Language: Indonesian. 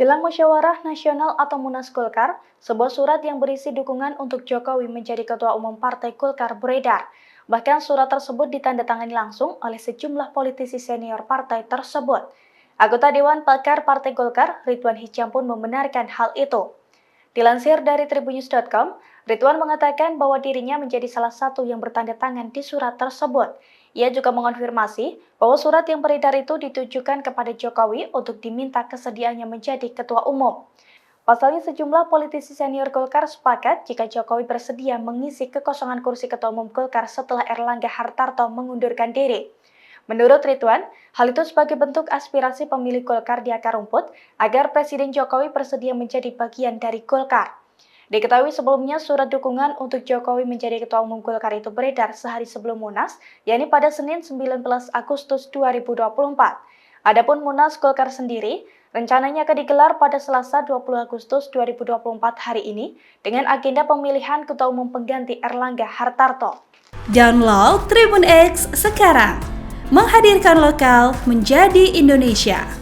Jelang musyawarah nasional atau Munas Golkar, sebuah surat yang berisi dukungan untuk Jokowi menjadi Ketua Umum Partai Golkar beredar. Bahkan surat tersebut ditandatangani langsung oleh sejumlah politisi senior partai tersebut. Anggota Dewan Pakar Partai Golkar, Ridwan Hisyam pun membenarkan hal itu. Dilansir dari tribunnews.com, Ridwan mengatakan bahwa dirinya menjadi salah satu yang bertanda tangan di surat tersebut. Ia juga mengonfirmasi bahwa surat yang beredar itu ditujukan kepada Jokowi untuk diminta kesediaannya menjadi ketua umum. Pasalnya sejumlah politisi senior Golkar sepakat jika Jokowi bersedia mengisi kekosongan kursi ketua umum Golkar setelah Erlangga Hartarto mengundurkan diri. Menurut Ridwan, hal itu sebagai bentuk aspirasi pemilih Golkar di akar rumput agar Presiden Jokowi bersedia menjadi bagian dari Golkar. Diketahui sebelumnya surat dukungan untuk Jokowi menjadi Ketua Umum Golkar itu beredar sehari sebelum Munas, yakni pada Senin 19 Agustus 2024. Adapun Munas Golkar sendiri rencananya akan digelar pada Selasa 20 Agustus 2024 hari ini dengan agenda pemilihan Ketua Umum pengganti Erlangga Hartarto. Download Tribun X sekarang, menghadirkan lokal menjadi Indonesia.